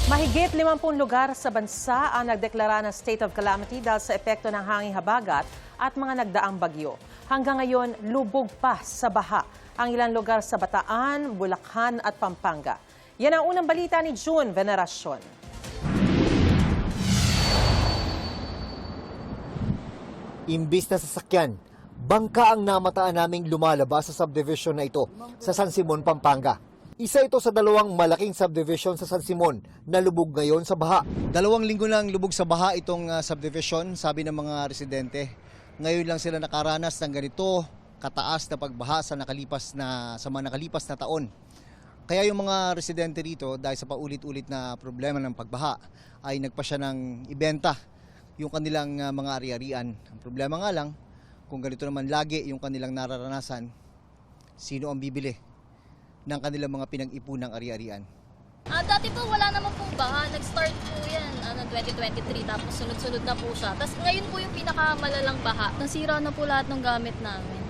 Mahigit 50 lugar sa bansa ang nagdeklara ng state of calamity dahil sa epekto ng hanging habagat at mga nagdaang bagyo. Hanggang ngayon, lubog pa sa baha ang ilang lugar sa Bataan, Bulacan at Pampanga. Yan ang unang balita ni June Veneracion. Imbis na sasakyan, bangka ang namataan naming lumalabas sa subdivision na ito sa San Simon, Pampanga. Isa ito sa dalawang malaking subdivision sa San Simon na lubog ngayon sa baha. 2 linggo nang lubog sa baha itong subdivision, sabi ng mga residente. Ngayon lang sila nakaranas ng ganito kataas na pagbaha sa mga nakalipas na taon. Kaya yung mga residente rito, dahil sa paulit-ulit na problema ng pagbaha, ay nagpasya ng ibenta yung kanilang mga ari-arian. Ang problema nga lang, kung ganito naman lagi yung kanilang nararanasan, sino ang bibili ng kanilang mga pinag-ipunang ari-arian? Dati po wala naman pong baha. Nag-start po yan 2023 tapos sunod-sunod na po siya. Tapos ngayon po yung pinakamalalang baha. Nasira na po lahat ng gamit namin.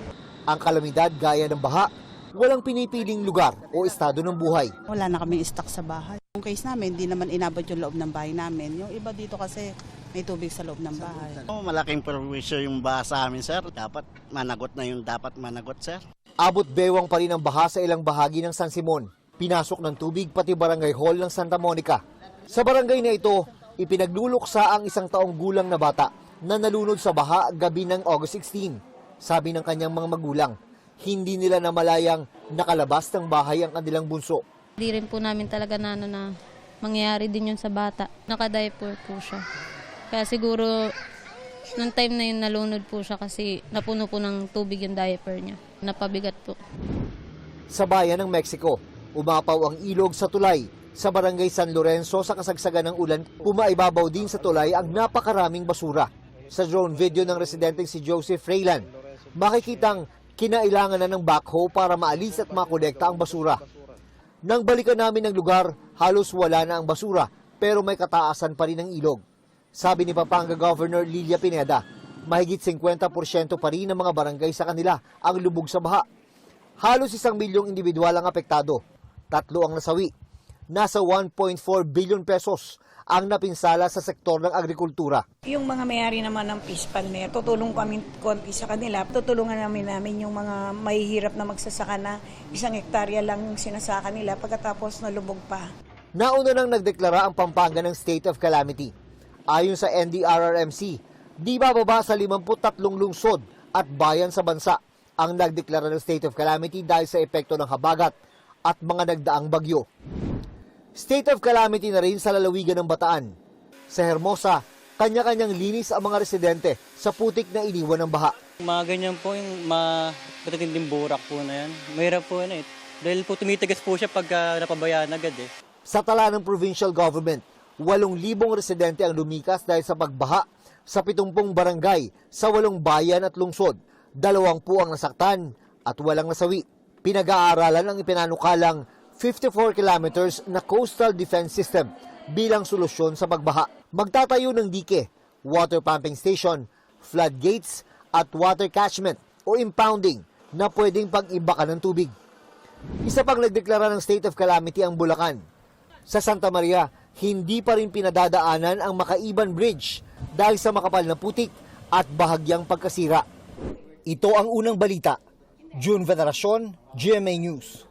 Ang kalamidad gaya ng baha, walang pinipiling lugar o estado ng buhay. Wala na kaming stock sa bahay. Yung case namin, hindi naman inabot yung loob ng bahay namin. Yung iba dito kasi may tubig sa loob ng bahay. Malaking perwisyo yung baha sa amin, sir. Dapat managot na yung dapat managot, sir. Abot bewang pa rin ang baha sa ilang bahagi ng San Simon. Pinasok ng tubig pati barangay hall ng Santa Monica. Sa barangay na ito, ipinagluluksa ang 1 taong gulang na bata na nalunod sa baha gabi ng August 16. Sabi ng kanyang mga magulang, hindi nila namalayang nakalabas ng bahay ang kanilang bunso. Hindi rin po namin talaga na mangyayari din yun sa bata. Naka-diaper po siya. Kaya siguro, nung time na yun nalunod po siya kasi napuno po ng tubig yung diaper niya. Napabigat po. Sa bayan ng Mexico, umapaw ang ilog sa tulay. Sa barangay San Lorenzo sa kasagsagan ng ulan, umaibabaw din sa tulay ang napakaraming basura. Sa drone video ng residenteng si Joseph Freylan, makikitang kinailangan na ng backhoe para maalis at makolekta ang basura. Nang balikan namin ang lugar, halos wala na ang basura pero may kataasan pa rin ang ilog. Sabi ni Pampanga Governor Lilia Pineda, mahigit 50% pa rin ng mga barangay sa kanila ang lubog sa baha. Halos 1 milyong individual ang apektado. 3 ang nasawi. Nasa 1.4 billion pesos ang napinsala sa sektor ng agrikultura. Yung mga may-ari naman ng fish palmer, tutulong kami konti sa kanila. Tutulungan namin yung mga mahihirap na magsasaka na 1 hektarya lang sinasaka nila pagkatapos nalubog pa. Nauna nang nagdeklara ang Pampanga ng state of calamity. Ayon sa NDRRMC, di bababa sa 53 lungsod at bayan sa bansa ang nagdeklara ng state of calamity dahil sa epekto ng habagat at mga nagdaang bagyo. State of calamity na rin sa lalawigan ng Bataan. Sa Hermosa, kanya-kanyang linis ang mga residente sa putik na iniwan ng baha. Mga ganyan po yung matatinding burak po na yan. Mahirap po na eh. Dahil po tumitigas po siya pag napabayaan agad eh. Sa tala ng provincial government, 8,000 residente ang lumikas dahil sa pagbaha sa 70 barangay sa 8 bayan at lungsod. 2 ang nasaktan at walang nasawi. Pinag-aaralan ang ipinanukalang 54 kilometers na coastal defense system bilang solusyon sa pagbaha. Magtatayo ng dike, water pumping station, floodgates at water catchment o impounding na pwedeng pag-ibakan ng tubig. Isa pang nagdeklara ng state of calamity ang Bulacan. Sa Santa Maria, hindi pa rin pinadadaanan ang Makaiban Bridge dahil sa makapal na putik at bahagyang pagkasira. Ito ang unang balita. June Veneracion, GMA News.